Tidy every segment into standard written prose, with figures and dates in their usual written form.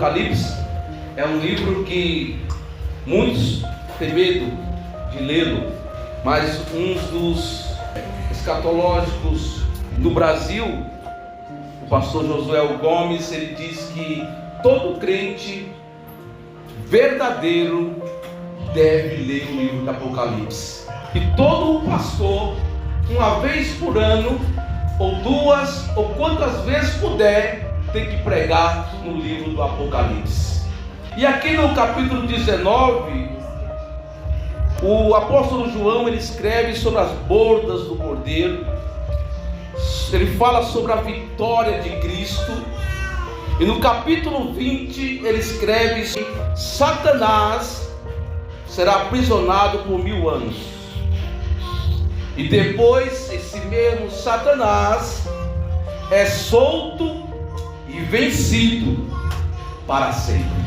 Apocalipse é um livro que muitos têm medo de lê-lo, mas uns dos escatológicos do Brasil, o pastor Josué Gomes, ele diz que todo crente verdadeiro deve ler o livro do Apocalipse. E todo pastor, uma vez por ano, ou duas, ou quantas vezes puder, tem que pregar no livro do Apocalipse. E aqui no capítulo 19, o apóstolo João, ele escreve sobre as bordas do Cordeiro. Ele fala sobre a vitória de Cristo. E no capítulo 20, ele escreve que Satanás será aprisionado por 1000 anos. E depois, esse mesmo Satanás é solto e vencido para sempre.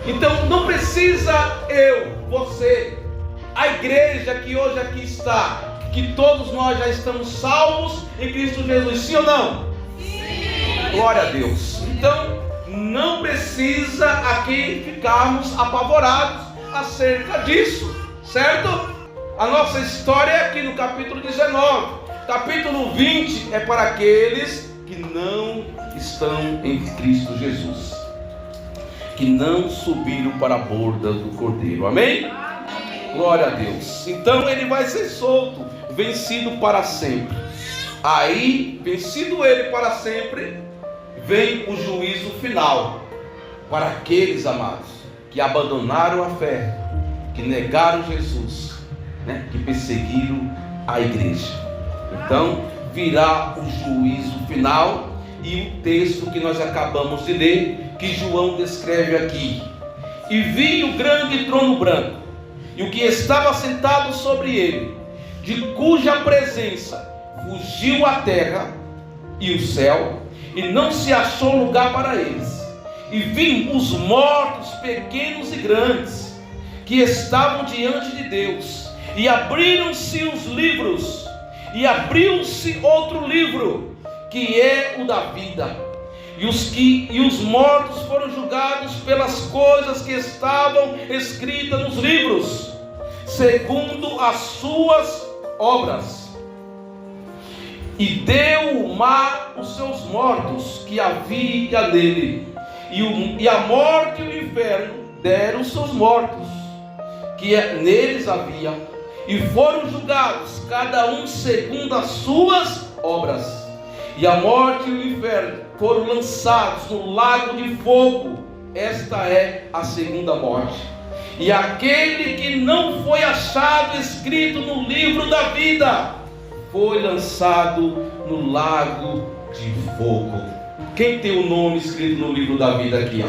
Então não precisa você, a igreja que hoje aqui está, que todos nós já estamos salvos em Cristo Jesus, sim ou não? Sim. Glória a Deus. Então não precisa aqui ficarmos apavorados acerca disso, certo? A nossa história é aqui no capítulo 19. Capítulo 20 é para aqueles que não estão em Cristo Jesus, que não subiram para a borda do Cordeiro. Amém? Amém. Glória a Deus. Então ele vai ser solto, vencido para sempre. Aí, vencido ele para sempre, vem o juízo final para aqueles, amados, que abandonaram a fé, que negaram Jesus, que perseguiram a igreja. Então virá o juízo final. E o texto que nós acabamos de ler, que João descreve aqui: e vi o grande trono branco, e o que estava sentado sobre ele, de cuja presença fugiu a terra e o céu, e não se achou lugar para eles. E vi os mortos, pequenos e grandes, que estavam diante de Deus, e abriram-se os livros, e abriu-se outro livro, que é o da vida, e os mortos foram julgados pelas coisas que estavam escritas nos livros, segundo as suas obras. E deu o mar os seus mortos que havia nele, e a morte e o inferno deram os seus mortos que neles havia, e foram julgados cada um segundo as suas obras. E a morte e o inferno foram lançados no lago de fogo. Esta é a segunda morte. E aquele que não foi achado escrito no livro da vida foi lançado no lago de fogo. Quem tem o nome escrito no livro da vida aqui?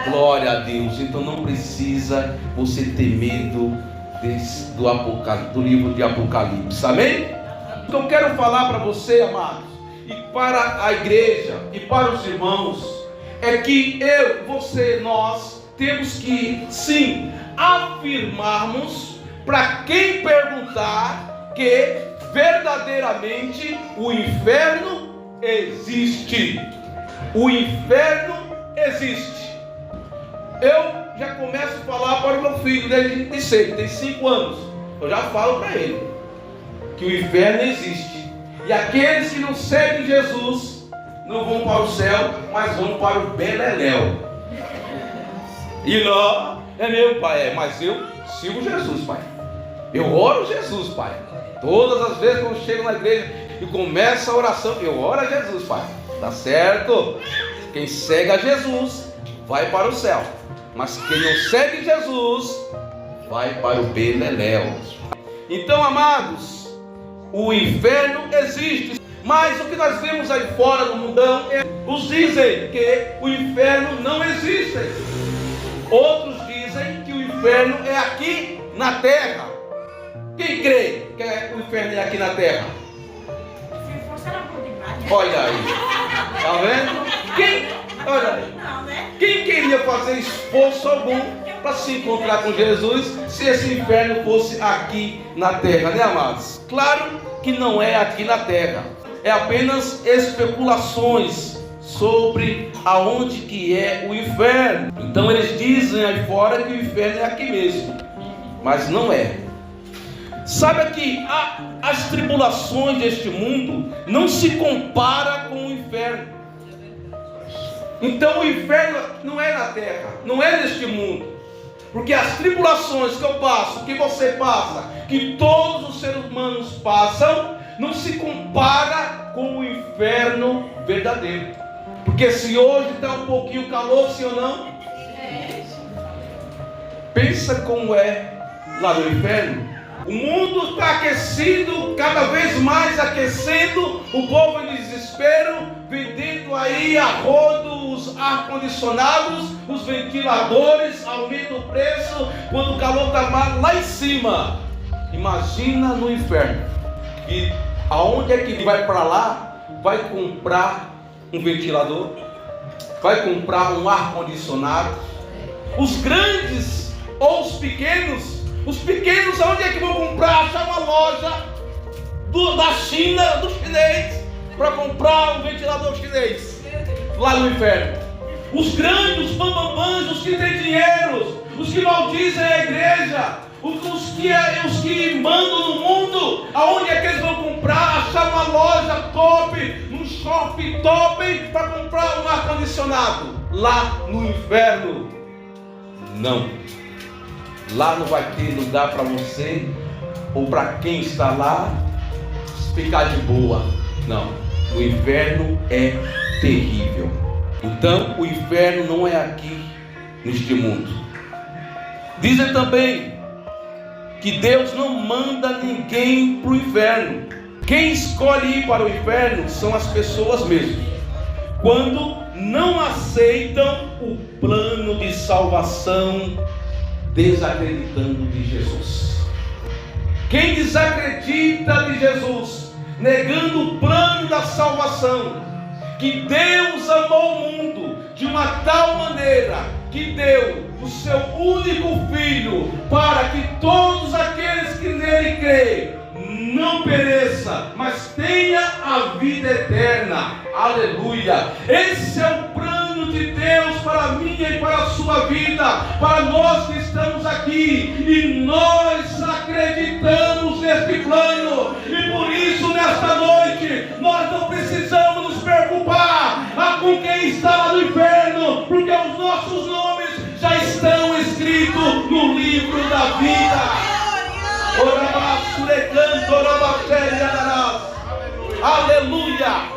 Glória a Deus. Então não precisa você ter medo do livro de Apocalipse. Amém? O que eu quero falar para você, amados, e para a igreja e para os irmãos, é que nós temos que sim afirmarmos para quem perguntar que verdadeiramente o inferno existe. O inferno existe. Eu já começo a falar para o meu filho, ele tem 5 anos. Eu já falo para ele que o inferno existe. E aqueles que não seguem Jesus não vão para o céu, mas vão para o beleléu. E não, meu pai, mas eu sigo Jesus, pai. Eu oro Jesus, pai. Todas as vezes que eu chego na igreja e começo a oração, eu oro a Jesus, pai. Tá certo? Quem segue a Jesus vai para o céu, mas quem não segue Jesus vai para o beleléu. Então, amados, o inferno existe, mas o que nós vemos aí fora no mundão uns dizem que o inferno não existe. Outros dizem que o inferno é aqui na terra. Quem crê que o inferno é aqui na terra? Olha aí, tá vendo? Olha aí. Quem queria fazer esforço algum para se encontrar com Jesus se esse inferno fosse aqui na terra, né, amados? Claro que não é aqui na terra. é apenas especulações sobre aonde que é o inferno. Então eles dizem aí fora que o inferno é aqui mesmo, mas não é. Saiba que as tribulações deste mundo não se compara com o inferno. Então o inferno não é na terra, não é neste mundo. Porque as tribulações que eu passo, que você passa, que todos os seres humanos passam, não se compara com o inferno verdadeiro. Porque se hoje está um pouquinho calor, sim ou não? Pensa como é lá no inferno. O mundo está aquecido, cada vez mais aquecendo, o povo em desespero, vendendo aí a rodo os ar-condicionados, os ventiladores, aumenta o preço, quando o calor está lá em cima. Imagina no inferno, e aonde é que ele vai para lá, vai comprar um ventilador, vai comprar um ar-condicionado, os grandes ou os pequenos, aonde é que vão comprar? Achar uma loja da China, do chinês, para comprar um ventilador chinês, lá no inferno. Os grandes, os bambambãs, os que têm dinheiro, os que maldizem a igreja, os que mandam no mundo, aonde é que eles vão comprar? Achar uma loja top, um shopping top, para comprar um ar-condicionado, lá no inferno. Não. Lá não vai ter lugar para você, ou para quem está lá, ficar de boa. Não, o inferno é terrível. Então o inferno não é aqui neste mundo. Dizem também que Deus não manda ninguém para o inferno. Quem escolhe ir para o inferno são as pessoas mesmo, quando não aceitam o plano de salvação, desacreditando de Jesus. Quem desacredita de Jesus, negando o plano da salvação, que Deus amou o mundo de uma tal maneira que deu o seu único Filho, para que todos aqueles que nele creem não pereça, mas tenha a vida eterna. Aleluia! Esse é o plano de Deus para a minha e para a sua vida, para nós que estamos aqui, e nós acreditamos neste plano, e por isso nesta noite nós não precisamos nos preocupar com quem está lá no inferno, porque os nossos nomes já estão escritos no livro da vida. Aleluia!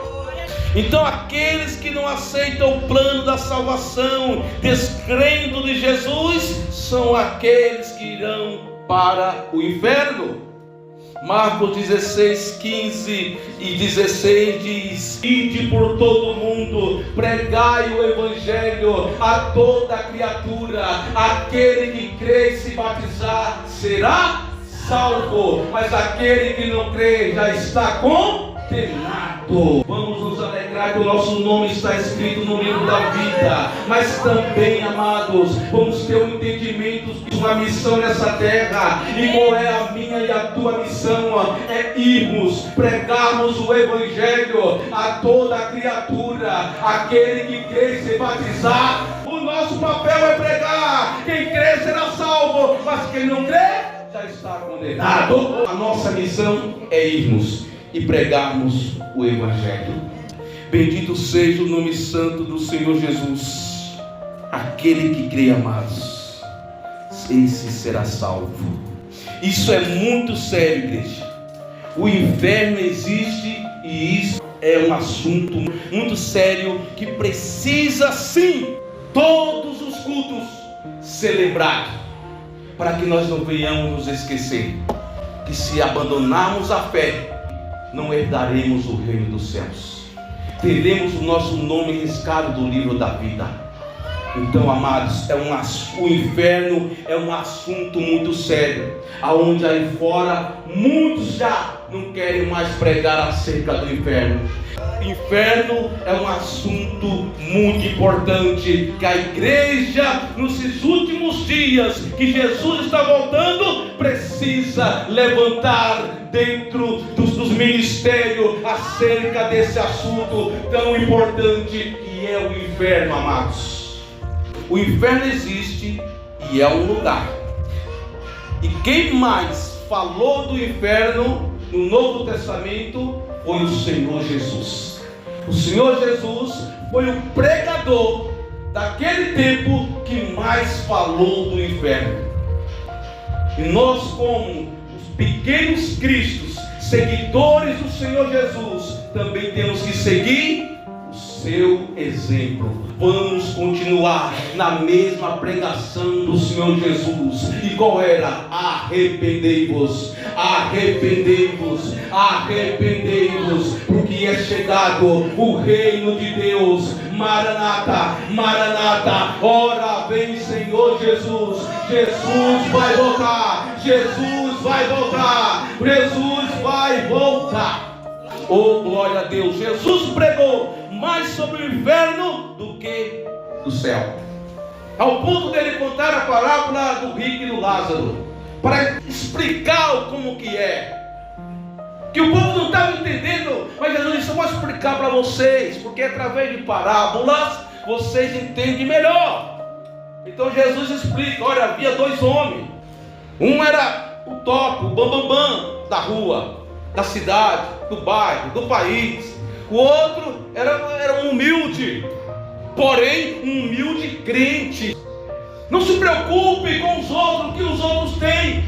Então aqueles que não aceitam o plano da salvação, descrendo de Jesus, são aqueles que irão para o inferno. Marcos 16, 15 e 16 diz: ide por todo o mundo, pregai o evangelho a toda criatura, aquele que crê e se batizar será salvo, mas aquele que não crê já está condenado. Vamos nos alegrar que o nosso nome está escrito no livro da vida, mas também, amados, vamos ter um entendimento de uma missão nessa terra. E qual é a minha e a tua missão? É irmos, pregarmos o evangelho a toda criatura, aquele que crê e se batizar. O nosso papel é pregar. Quem crê será salvo, mas quem não crê já está condenado. A nossa missão é irmos e pregarmos o evangelho. Bendito seja o nome santo do Senhor Jesus. Aquele que crê, amados, esse será salvo. Isso é muito sério, igreja. O inferno existe, e isso é um assunto muito sério que precisa sim todos os cultos ser lembrado, para que nós não venhamos nos esquecer que se abandonarmos a fé, não herdaremos o reino dos céus. Teremos o nosso nome riscado do livro da vida. Então, amados, o inferno é um assunto muito sério, aonde aí fora muitos já não querem mais pregar acerca do inferno. Inferno é um assunto muito importante, que a igreja, nesses últimos dias que Jesus está voltando, precisa levantar dentro dos ministérios acerca desse assunto tão importante que é o inferno, amados. O inferno existe e é um lugar. E quem mais falou do inferno no Novo Testamento foi o Senhor Jesus. O Senhor Jesus foi o pregador daquele tempo que mais falou do inferno. E nós, como os pequenos cristos, seguidores do Senhor Jesus, também temos que seguir o seu exemplo. Vamos continuar na mesma pregação do Senhor Jesus. E qual era? Arrependei-vos, arrependei-vos, arrependei-vos, porque é chegado o reino de Deus. Maranata, Maranata, ora vem Senhor Jesus. Jesus vai voltar, Jesus vai voltar, Jesus vai voltar. Oh, glória a Deus. Jesus pregou mais sobre o inferno do que do céu, ao ponto dele contar a parábola do rico e do Lázaro, para explicar como que é, que o povo não estava entendendo. Mas Jesus disse: eu vou explicar para vocês, porque através de parábolas vocês entendem melhor. Então Jesus explica: olha, havia dois homens, um era o top, o bambambam da rua, da cidade, do bairro, do país. O outro era um humilde, porém um humilde crente. Não se preocupe com os outros, que os outros têm.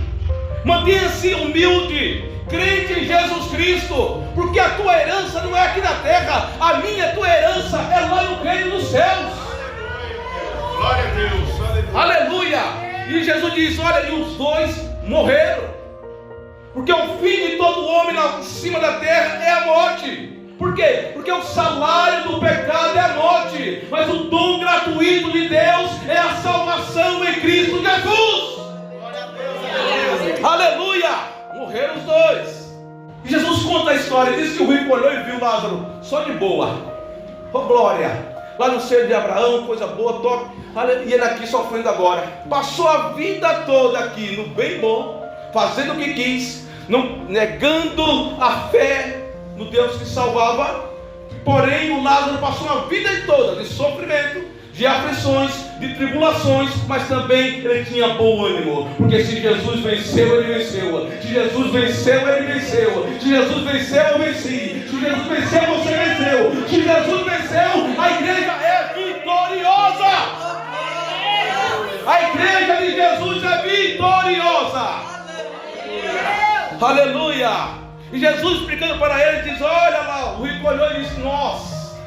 Mantenha-se humilde, crente em Jesus Cristo, porque a tua herança não é aqui na terra. A tua herança é lá no reino dos céus. Glória a Deus. Aleluia. E Jesus diz: olha, e os dois morreram, porque o fim de todo homem lá em cima da terra é a morte. Por quê? Porque o salário do pecado é a morte, mas o dom gratuito de Deus é a salvação em Cristo Jesus. Glória a Deus. Aleluia. Morreram os dois. E Jesus conta a história. Diz que o rico olhou e viu Lázaro só de boa. Oh, glória. Lá no seio de Abraão, coisa boa, top. E ele aqui sofrendo agora. Passou a vida toda aqui no bem bom, fazendo o que quis, não negando a fé no Deus que salvava. Porém o Lázaro passou uma vida toda de sofrimento, de aflições, de tribulações, mas também ele tinha bom ânimo, porque se Jesus venceu, ele venceu. Se Jesus venceu, ele venceu. Se Jesus venceu, eu venci. Se Jesus venceu, você venceu. Se Jesus venceu, a igreja é vitoriosa. A igreja de Jesus é vitoriosa. Aleluia. E Jesus explicando para ele, diz: olha lá, o rico olhou e disse: nossa,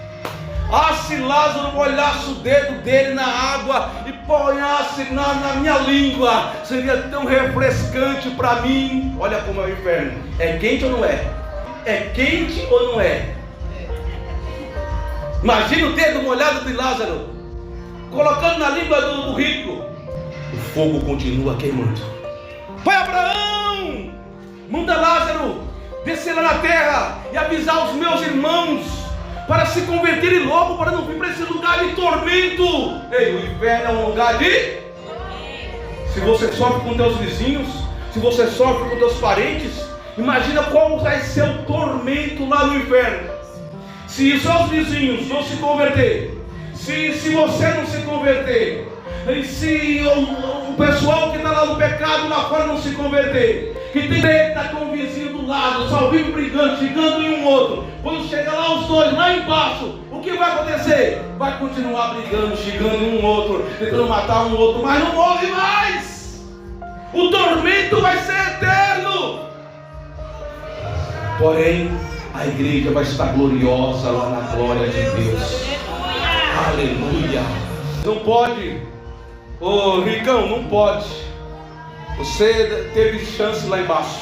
se Lázaro molhasse o dedo dele na água e ponhasse na minha língua, seria tão refrescante para mim. Olha como é o inferno. É quente ou não é? É quente ou não é? Imagina o dedo molhado de Lázaro colocando na língua do rico. O fogo continua queimando. Pai Abraão, manda Lázaro descer lá na terra e avisar os meus irmãos para se converterem logo, para não vir para esse lugar de tormento. Ei, o inferno é um lugar de... Se você sofre com teus vizinhos, se você sofre com teus parentes, imagina qual vai ser o tormento lá no inferno. Se os seus vizinhos não se converter, se você não se converter, e se o pessoal que está lá no pecado lá fora não se converter, que tem treta com o vizinho do lado, só vive brigando, xingando em um outro, quando chega lá os dois lá embaixo, o que vai acontecer? Vai continuar brigando, xingando um outro, tentando matar um outro, mas não morre mais. O tormento vai ser eterno. Porém, a igreja vai estar gloriosa lá na glória de Deus. Aleluia. Não pode, Ricão, não pode. Você teve chance lá embaixo.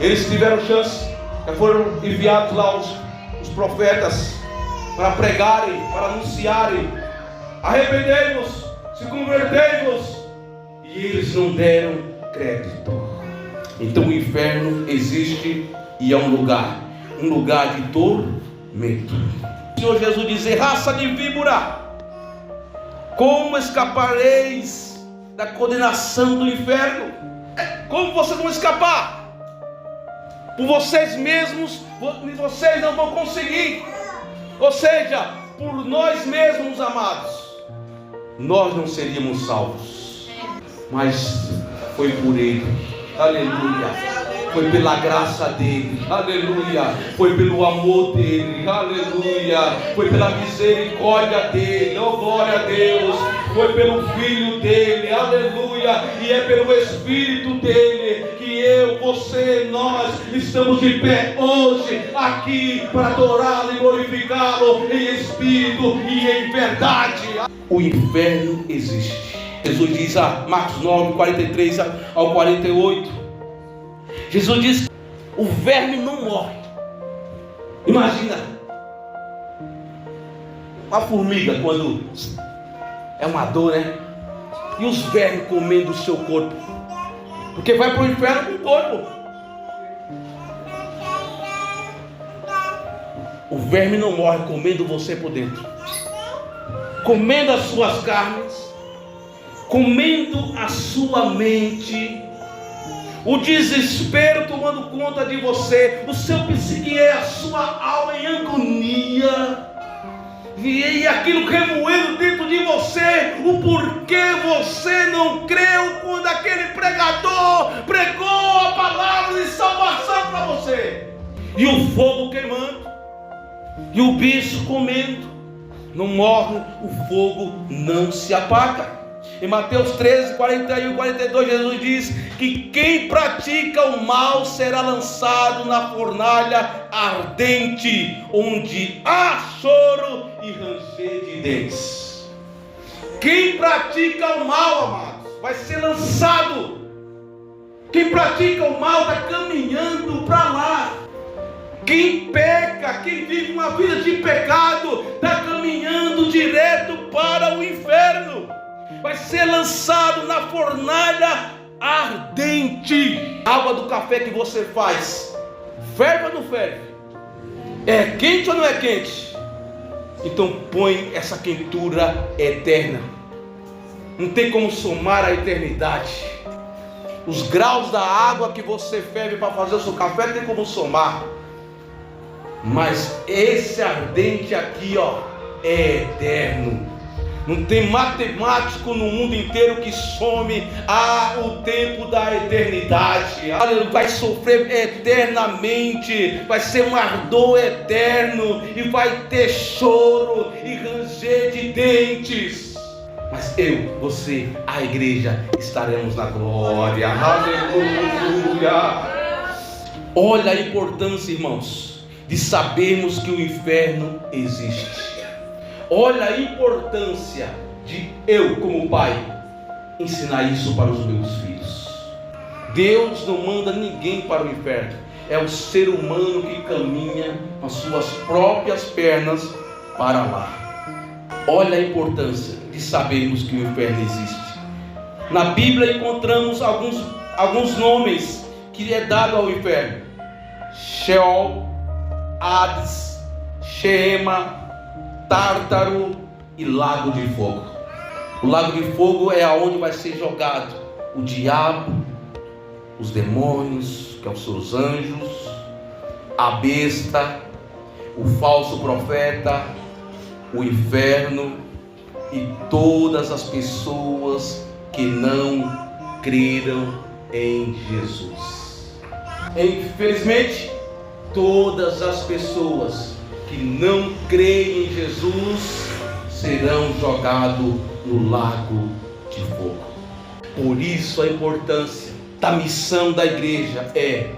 Eles tiveram chance. Já foram enviados lá os profetas para pregarem, para anunciarem: arrependei-vos, se convertei-vos. E eles não deram crédito. Então o inferno existe e é um lugar de dor O Senhor Jesus diz: raça de víbora, como escapareis da condenação do inferno? Como vocês vão escapar? Por vocês mesmos, vocês não vão conseguir. Ou seja, por nós mesmos, amados, nós não seríamos salvos. Mas foi por Ele, aleluia. Foi pela graça dele, aleluia. Foi pelo amor dele, aleluia. Foi pela misericórdia dele, oh glória a Deus. Foi pelo Filho dele, aleluia. E é pelo Espírito dele que eu, você, nós estamos de pé hoje aqui para adorá-lo e glorificá-lo em espírito e em verdade. O inferno existe. Jesus diz a Marcos 9, 43 ao 48. Jesus diz: o verme não morre. Imagina uma formiga quando é uma dor, né? E os vermes comendo o seu corpo, porque vai para o inferno com o corpo. O verme não morre comendo você por dentro, comendo as suas carnes, comendo a sua mente. O desespero tomando conta de você, o seu psique, a sua alma em agonia, e aquilo remoendo dentro de você, o porquê você não creu quando aquele pregador pregou a palavra de salvação para você, e o fogo queimando, e o bicho comendo, não morre, o fogo não se apaga. Em Mateus 13, 41 e 42, Jesus diz que quem pratica o mal será lançado na fornalha ardente, onde há choro e ranger de dentes. Quem pratica o mal, amados, vai ser lançado. Quem pratica o mal está caminhando para lá. Quem peca, quem vive uma vida de pecado, está caminhando direto para o inferno. Vai ser lançado na fornalha ardente. A água do café que você faz, ferve ou não ferve? É quente ou não é quente? Então põe essa quentura eterna. Não tem como somar a eternidade. Os graus da água que você ferve para fazer o seu café não tem como somar. Mas esse ardente aqui, ó, é eterno. Não tem matemático no mundo inteiro que some o tempo da eternidade. Vai sofrer eternamente, vai ser um ardor eterno, e vai ter choro e ranger de dentes. Mas eu, você, a igreja, estaremos na glória. Aleluia. Olha a importância, irmãos, de sabermos que o inferno existe. Olha a importância de eu, como pai, ensinar isso para os meus filhos. Deus não manda ninguém para o inferno. É o ser humano que caminha com as suas próprias pernas para lá. Olha a importância de sabermos que o inferno existe. Na Bíblia encontramos alguns nomes que é dado ao inferno: Sheol, Hades, Sheema, Tártaro e Lago de Fogo. O Lago de Fogo é aonde vai ser jogado o diabo, os demônios, que são os seus anjos, a besta, o falso profeta, o inferno e todas as pessoas que não creram em Jesus. Infelizmente, todas as pessoas que não creem em Jesus serão jogados no lago de fogo. Por isso a importância da missão da igreja é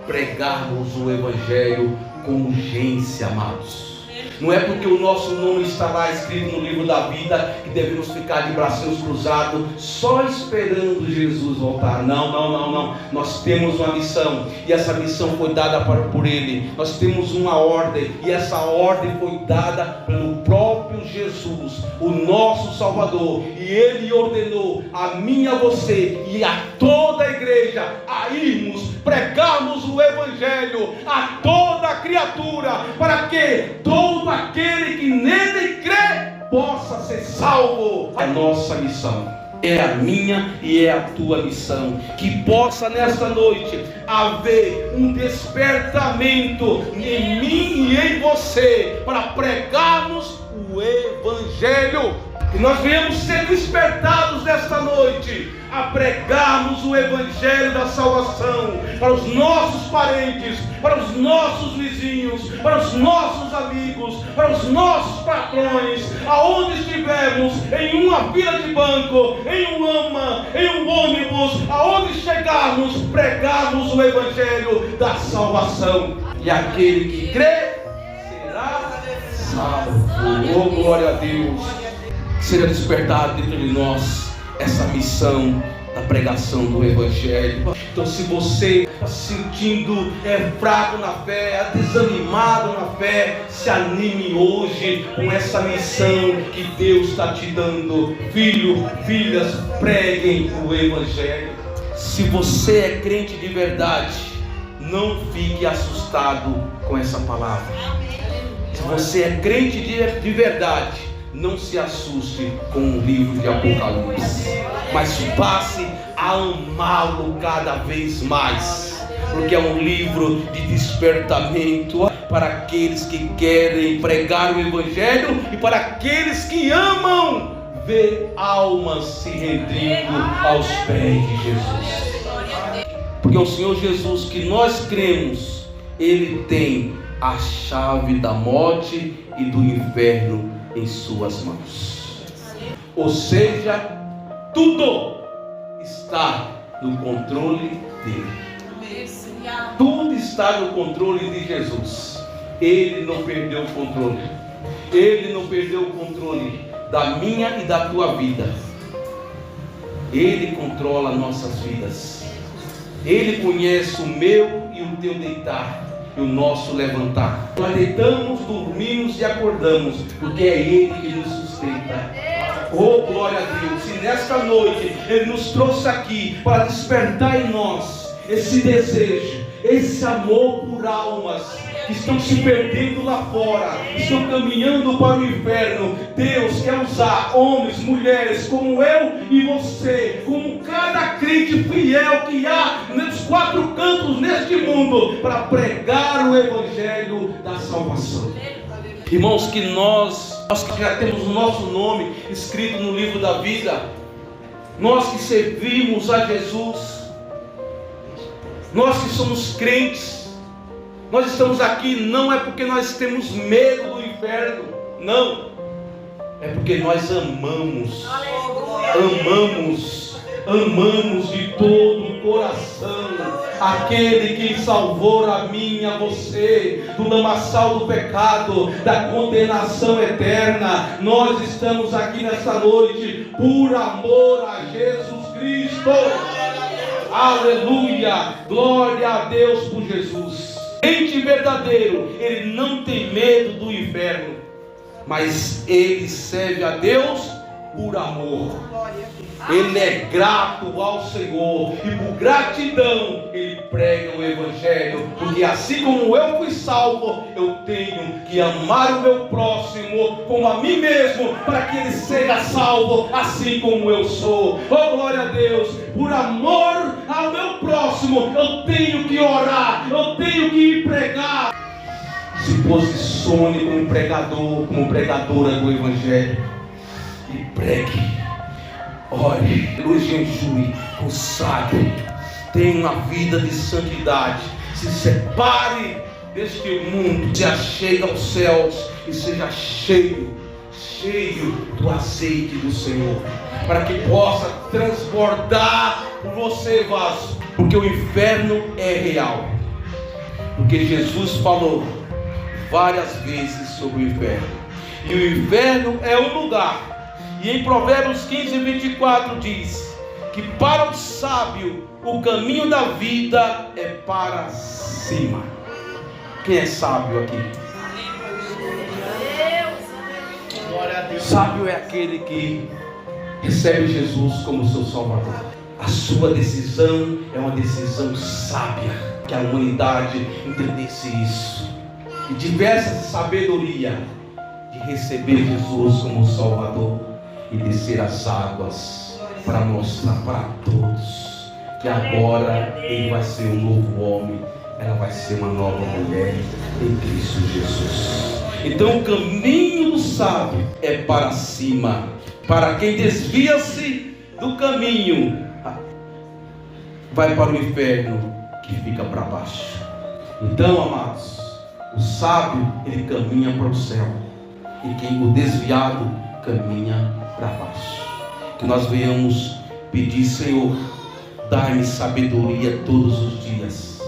pregarmos o evangelho com urgência, amados. Não é porque o nosso nome está lá escrito no livro da vida que devemos ficar de braços cruzados só esperando Jesus voltar. Não. Nós temos uma missão, e essa missão foi dada por Ele. Nós temos uma ordem, e essa ordem foi dada pelo próprio Jesus, o nosso Salvador. E Ele ordenou a mim, a você e a toda a igreja a irmos pregarmos o Evangelho a toda criatura, para que todo aquele que nele crê possa ser salvo. É a nossa missão. É a minha e é a tua missão. Que possa nesta noite haver um despertamento em mim e em você, para pregarmos o Evangelho. E nós viemos ser despertados nesta noite a pregarmos o Evangelho da salvação para os nossos parentes, para os nossos vizinhos, para os nossos amigos, para os nossos patrões, aonde estivermos, em uma fila de banco, em um lama, em um ônibus, aonde chegarmos, pregarmos o Evangelho da salvação. E aquele que crê será salvo. Oh, glória a Deus. Seja despertado dentro de nós essa missão da pregação do Evangelho. Então, se você está se sentindo fraco na fé, desanimado na fé, se anime hoje com essa missão que Deus está te dando. Filho, filhas, preguem o Evangelho. Se você é crente de verdade, não fique assustado com essa palavra. Se você é crente de verdade, não se assuste com o livro de Apocalipse, mas passe a amá-lo cada vez mais, porque é um livro de despertamento para aqueles que querem pregar o Evangelho e para aqueles que amam ver almas se rendendo aos pés de Jesus. Porque o Senhor Jesus, que nós cremos, Ele tem a chave da morte e do inferno em suas mãos. Ou seja, tudo está no controle dele. Tudo está no controle de Jesus. Ele não perdeu o controle. Ele não perdeu o controle da minha e da tua vida. Ele controla nossas vidas. Ele conhece o meu e o teu deitar e o nosso levantar. Nós deitamos, dormimos e acordamos, porque é Ele que nos sustenta. Oh, glória a Deus! E nesta noite Ele nos trouxe aqui para despertar em nós esse desejo, esse amor por almas que estão se perdendo lá fora, estão caminhando para o inferno. Deus quer usar homens, mulheres como eu e você, como cada crente fiel que há nos quatro cantos neste mundo, para pregar o Evangelho da salvação. Irmãos, que nós que já temos o nosso nome escrito no livro da vida, nós que servimos a Jesus, nós que somos crentes, nós estamos aqui não é porque nós temos medo do inferno, não, é porque nós amamos de todo o coração aquele que salvou a mim e a você do lamaçal do pecado, da condenação eterna. Nós estamos aqui nesta noite por amor a Jesus Cristo. Aleluia, glória a Deus por Jesus. Crente verdadeiro, ele não tem medo do inferno, mas ele serve a Deus por amor. Ele é grato ao Senhor e por gratidão ele prega o Evangelho, porque assim como eu fui salvo, eu tenho que amar o meu próximo como a mim mesmo, para que ele seja salvo assim como eu sou. Oh, glória a Deus! Por amor ao meu próximo, eu tenho que orar, eu tenho que ir pregar. Se posicione como pregador, como pregadora do Evangelho e pregue. Ore, jejue, consagre, tenha uma vida de santidade, se separe deste mundo, se achegue aos céus e seja cheio do azeite do Senhor, para que possa transbordar por você, vaso, porque o inferno é real, porque Jesus falou várias vezes sobre o inferno, e o inferno é um lugar. E em Provérbios 15:24 diz que para o sábio o caminho da vida é para cima. Quem é sábio aqui? Sábio é aquele que recebe Jesus como seu Salvador. A sua decisão é uma decisão sábia. Que a humanidade entendesse isso. E tivesse essa sabedoria de receber Jesus como Salvador e descer as águas para mostrar para todos que agora ele vai ser um novo homem, ela vai ser uma nova mulher em Cristo Jesus. Então o caminho do sábio é para cima. Para quem desvia-se do caminho, vai para o inferno que fica para baixo. Então, amados, o sábio ele caminha para o céu, e o desviado caminha para baixo. Que nós venhamos pedir: Senhor, dai-me sabedoria todos os dias,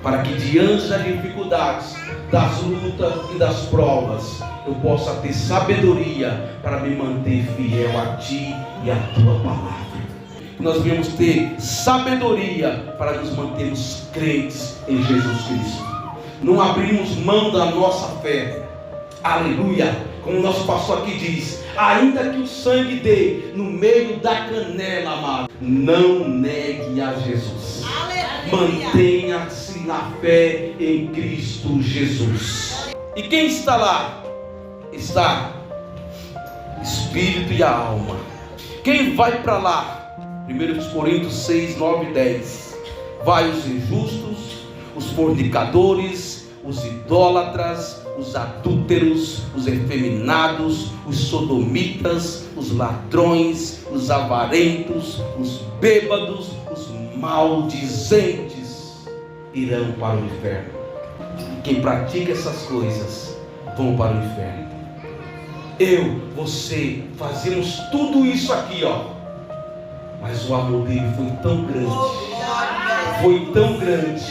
para que diante das dificuldades, das lutas e das provas, eu possa ter sabedoria para me manter fiel a Ti e a Tua palavra. Que nós venhamos ter sabedoria para nos mantermos crentes em Jesus Cristo. Não abrimos mão da nossa fé. Aleluia! Como o nosso pastor aqui diz: ainda que o sangue dê no meio da canela, amado, não negue a Jesus. Mantenha-se na fé em Cristo Jesus. E quem está lá? Está espírito e a alma. Quem vai para lá? 1 Coríntios 6, 9 e 10. Vai os injustos, os fornicadores, os idólatras, os adúlteros, os efeminados, os sodomitas, os ladrões, os avarentos, os bêbados, os maldizentes irão para o inferno. E quem pratica essas coisas vão para o inferno. Eu, você, fazemos tudo isso aqui, ó. Mas o amor dele foi tão grande, foi tão grande,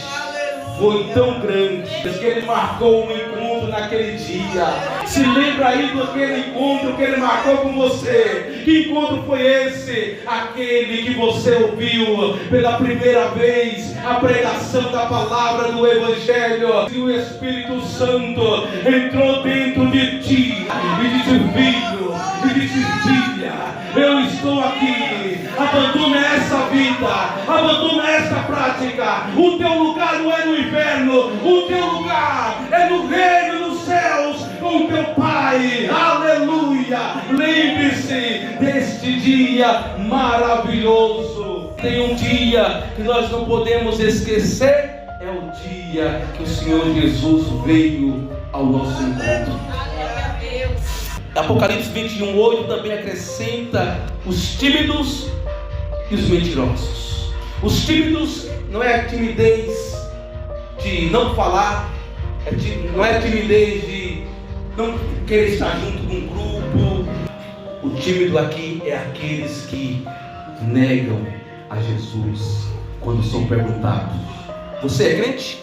foi tão grande, que ele marcou um encontro naquele dia. Se lembra aí daquele encontro que ele marcou com você? Que encontro foi esse? Aquele que você ouviu pela primeira vez a pregação da palavra do Evangelho, e o Espírito Santo entrou dentro de ti e disse: filho, e disse: filha, eu estou aqui. Abandona essa vida, abandona essa prática. O teu lugar não é no inferno, o teu lugar é no reino dos céus com o teu Pai. Aleluia! Lembre-se deste dia maravilhoso. Tem um dia que nós não podemos esquecer, é o dia que o Senhor Jesus veio ao nosso encontro. Apocalipse 21:8 também acrescenta os tímidos e os mentirosos. Os tímidos não é a timidez de não falar, não é a timidez de não querer estar junto com um grupo. O tímido aqui é aqueles que negam a Jesus quando são perguntados: você é crente?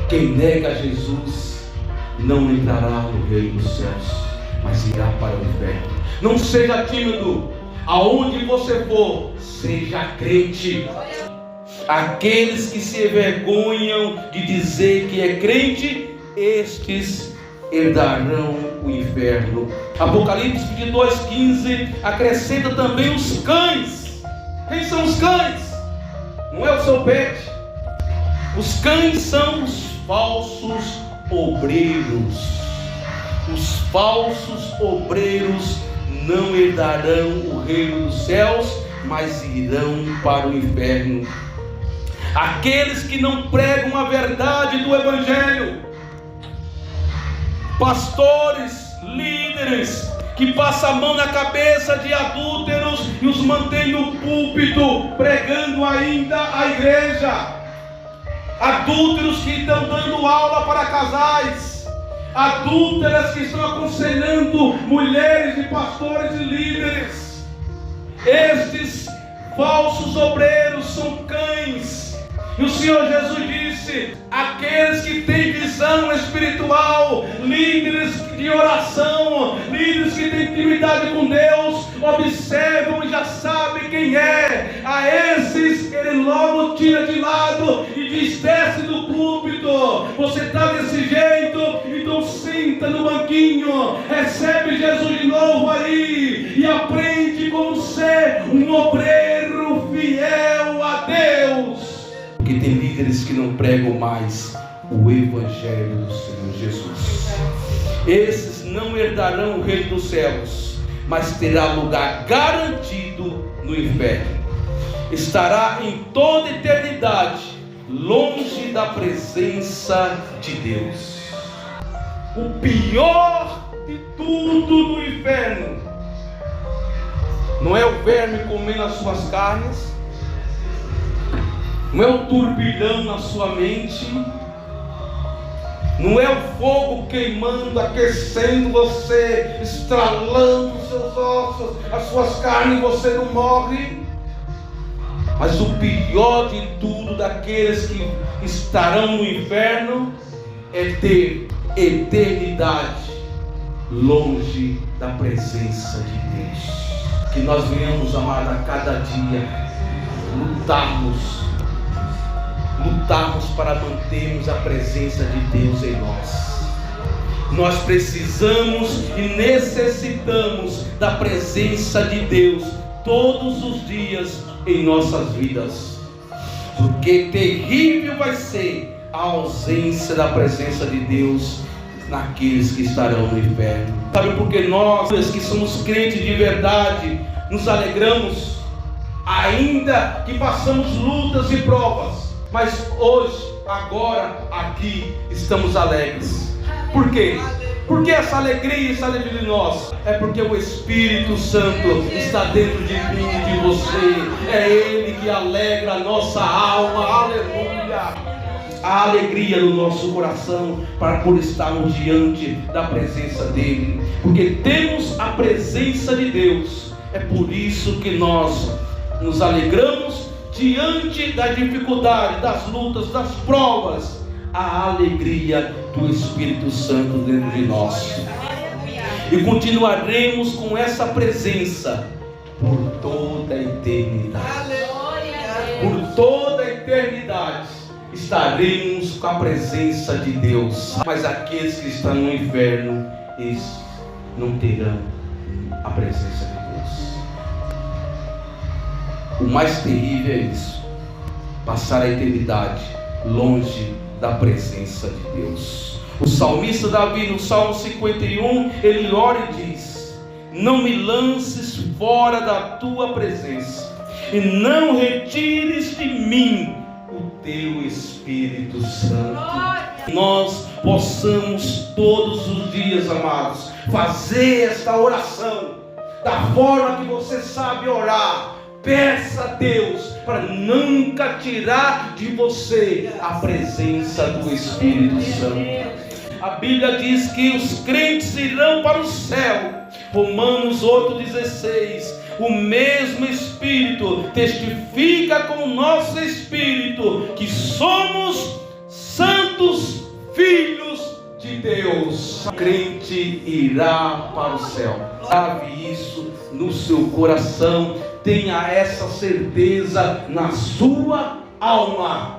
Quem nega a Jesus não entrará no reino dos céus, mas irá para o inferno. Não seja tímido. Aonde você for, seja crente. Aqueles que se envergonham de dizer que é crente, estes herdarão o inferno. Apocalipse 22:15 acrescenta também os cães. Quem são os cães? Não é o seu pet. Os cães são os falsos obreiros. Os falsos obreiros não herdarão o reino dos céus, mas irão para o inferno. Aqueles que não pregam a verdade do Evangelho, pastores, líderes, que passam a mão na cabeça de adúlteros e os mantêm no púlpito, pregando ainda a igreja. Adúlteros que estão dando aula para casais, adúlteras que estão aconselhando mulheres e pastores e líderes. Estes falsos obreiros são cães. E o Senhor Jesus disse: aqueles que têm visão espiritual, líderes de oração, líderes que têm intimidade com Deus, observam e já sabem quem é. A esses ele logo tira de lado e diz: desce do púlpito, você está desse jeito, então senta no banquinho, recebe Jesus de novo aí e aprende como ser um obreiro fiel fiel a Deus. Porque tem líderes que não pregam mais o Evangelho do Senhor Jesus. Esses não herdarão o reino dos céus, mas terá lugar garantido no inferno. Estará em toda eternidade longe da presença de Deus. O pior de tudo no inferno não é o verme comendo as suas carnes, não é o turbilhão na sua mente, não é o fogo queimando, aquecendo você, estralando os seus ossos, as suas carnes, e você não morre. Mas o pior de tudo daqueles que estarão no inferno é ter eternidade longe da presença de Deus. Que nós venhamos, amado, a cada dia lutarmos para mantermos a presença de Deus em nós. Nós precisamos e necessitamos da presença de Deus todos os dias em nossas vidas, porque terrível vai ser a ausência da presença de Deus naqueles que estarão no inferno. Sabe por que nós que somos crentes de verdade nos alegramos, ainda que passamos lutas e provas, mas hoje, agora, aqui estamos alegres? Por quê? Porque essa alegria está dentro de nós? É porque o Espírito Santo está dentro de mim e de você. É Ele que alegra a nossa alma. Aleluia! A alegria do nosso coração por estarmos diante da presença dEle. Porque temos a presença de Deus. É por isso que nós nos alegramos diante da dificuldade, das lutas, das provas. A alegria do Espírito Santo dentro de nós. E continuaremos com essa presença por toda a eternidade. Por toda a eternidade estaremos com a presença de Deus. Mas aqueles que estão no inferno, eles não terão a presença de Deus. O mais terrível é isso: passar a eternidade longe da presença de Deus. O salmista Davi, no Salmo 51, ele ora e diz: não me lances fora da tua presença, e não retires de mim o teu Espírito Santo. Nós possamos todos os dias, amados, fazer esta oração da forma que você sabe orar. Peça a Deus para nunca tirar de você a presença do Espírito Santo. A Bíblia diz que os crentes irão para o céu. Romanos 8,16. O mesmo Espírito testifica com o nosso Espírito que somos santos filhos de Deus. O crente irá para o céu. Grave isso no seu coração. Tenha essa certeza na sua alma: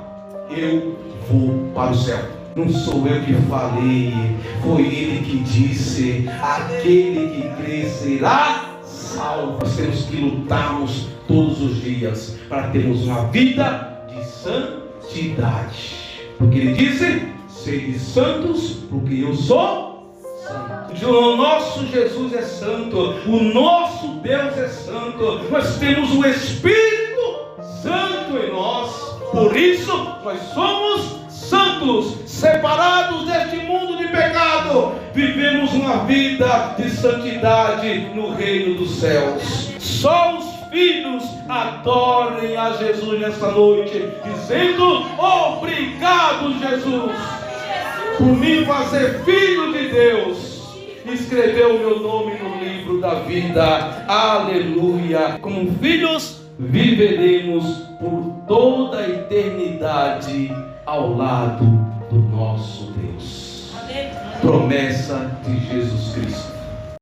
eu vou para o céu. Não sou eu que falei, foi Ele que disse: aquele que crê será salvo. Nós temos que lutarmos todos os dias para termos uma vida de santidade, porque Ele disse: sede santos, porque eu sou santo. O nosso Jesus é santo, o nosso Deus é santo. Nós temos o Espírito Santo em nós, por isso nós somos santos, separados deste mundo de pecado. Vivemos uma vida de santidade no reino dos céus. Só os filhos adorem a Jesus nesta noite, dizendo: obrigado, Jesus, por me fazer filho de Deus. Escreveu o meu nome no livro da vida. Aleluia. Como filhos, viveremos por toda a eternidade ao lado do nosso Deus. Promessa de Jesus Cristo.